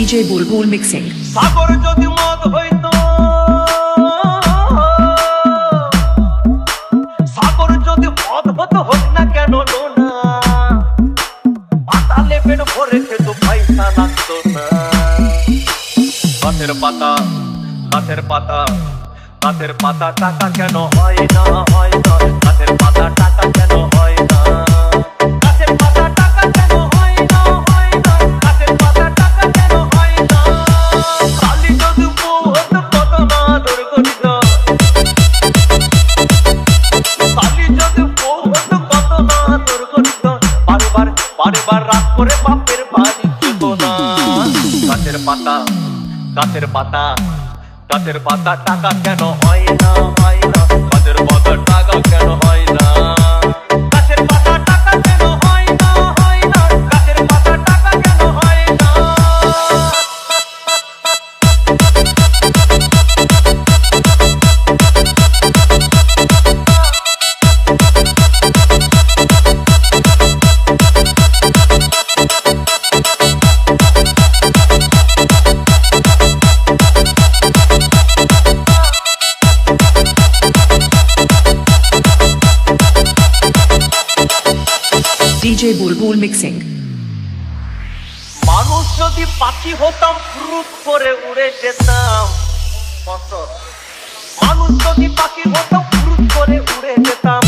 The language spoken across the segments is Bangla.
DJ Bulbul mixing. সাগর যদি মদ হইতো, সাগর যদি মদ হতো হোক না কেন না, পাতালে পেট ভরে খেতো পয়সা লাগতো না। গাছের পাতা, গাছের পাতা, গাছের পাতা টাকা কেন হয় না, হয় না। গাছের পাতা টাকা কেন হয় না, গাছের পাতা টাকা কেন হয় না, হয় না। গাছের পাতা টাকা কেন হয় না। কালি যদি বউ হতো কত না আদর করিত, কালি যদি বউ হতো কত না আদর করিত। বারবার বারবার রাগ করে বাপের বাড়ি যেত না। গাছের পাতা, গাছের পাতা, গাছের পাতা টাকা কেন হয় না, হয় না। গাছের পাতা টাকা কেন হয় না, গাছের পাতা টাকা কেন হয় না, হয় না। গাছের পাতা টাকা কেন হয় না। DJ Bulbul mixing. মানুষ যদি পাখি হতাম ফুরুত করে উড়ে যেতাম, মানুষ যদি পাখি হতাম ফুরুত করে উড়ে যেতাম।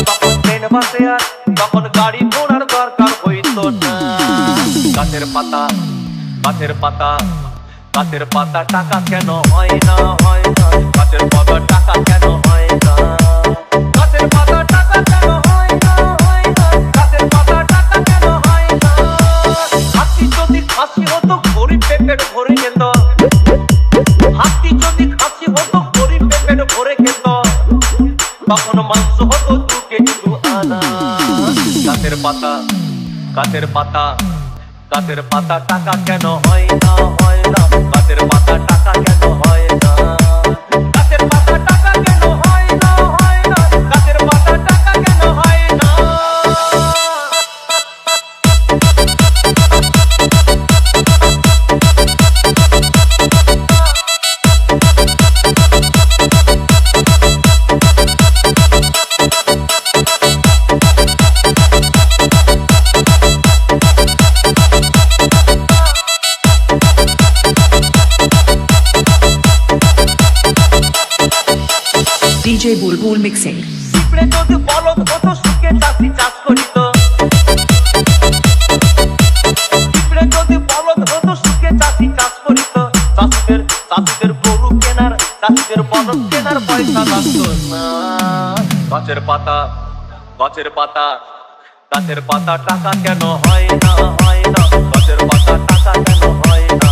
তখন ট্রেন বাসে আর তখন গাড়ি ঘোড়ার দরকার হইতো না। গাছের পাতা, গাছের পাতা, গাছের পাতা টাকা কেন হয় না, হয় না। গাছের পাতা টাকা কেন হয় না, গাছের পাতা টাকা কেন হয় না, হয় না। গাছের পাতা টাকা কেন হয় না। হাতি যদি খাসি হতো গরিব পেট ভরে যেত, হাতি যদি খাসি হতো গরিব পেট ভরে খেত। তখন মাংস হতো 2 কেজি 2 আনা। গাছের পাতা, গাছের পাতা, গাছের পাতা টাকা কেন হয় না, হয় না। গাছের পাতা টাকা কেন হয় না, গাছের পাতা টাকা কেন হয় না, হয় না। গাছের পাতা টাকা কেন হয় না। DJ Bulbul mixing. পিঁপড়ে যদি বলদ হতো সুখে চাষি চাষ করিত, পিঁপড়ে যদি বলদ হতো সুখে চাষি চাষ করিত। চাষিদের, চাষিদের গরু কেনার, চাষিদের বলদ কেনার পয়সা লাগতো না। গাছের পাতা, গাছের পাতা, গাছের পাতা টাকা কেন হয় না, হয় না। গাছের পাতা টাকা কেন হয় না,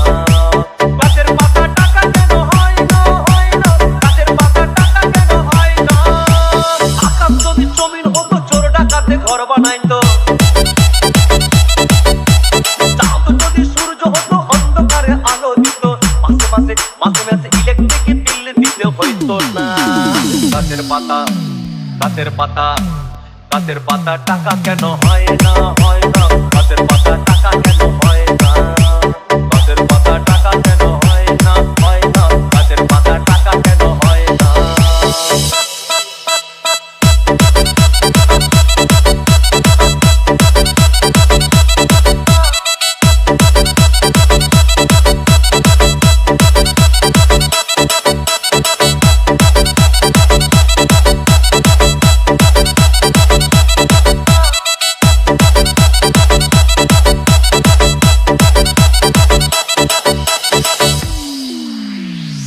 গাছের পাতা টাকা কেন হয় না, হয় না। গাছের পাতা টাকা কেন হয় না। আকাশ যদি জমিন হতো চোর ডাকাতে ঘর বানাইতো, চাঁদ যদি সূর্য হতো অন্ধকারে আলো দিত। মাসে মাসে, মাসে মাসে ইলেকট্রিক বিল দিতে হইতো না। গাছের পাতা, গাছের পাতা, গাছের পাতা টাকা কেন হয় না, হয় না। গাছের পাতা টাকা কেন হয় না, গাছের পাতা টাকা কেন হয় না, হয় না। গাছের পাতা টাকা কেন হয় না।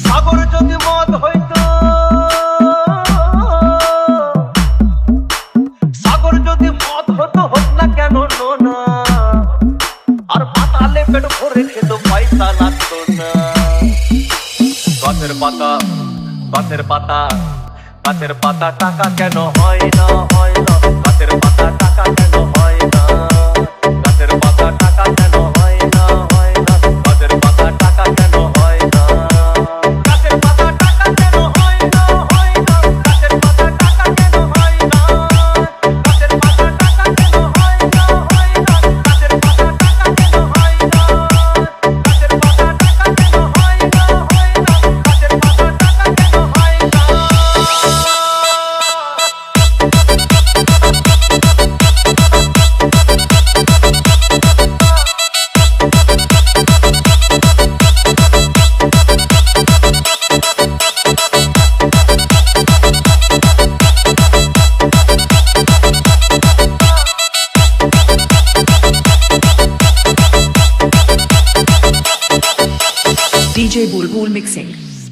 সাগর যদি মদ হইতো, সাগর যদি মদ হতো হোক না কেন না, আর পাতালে পেট ভরে খেতো পয়সা লাগতো না। গাছের পাতা, গাছের পাতা, গাছের পাতা টাকা কেন হয় না, হয় না। গাছের পাতা টাকা কেন হয় না, গাছের পাতা টাকা কেন হয় না, হয় না। গাছের পাতা টাকা কেন হয় না, গাছের পাতা টাকা কেন হয় না, হয় না। গাছের পাতা টাকা কেন হয় না, গাছের পাতা টাকা কেন হয় না, হয় না। গাছের পাতা টাকা কেন হয় DJ Bulbul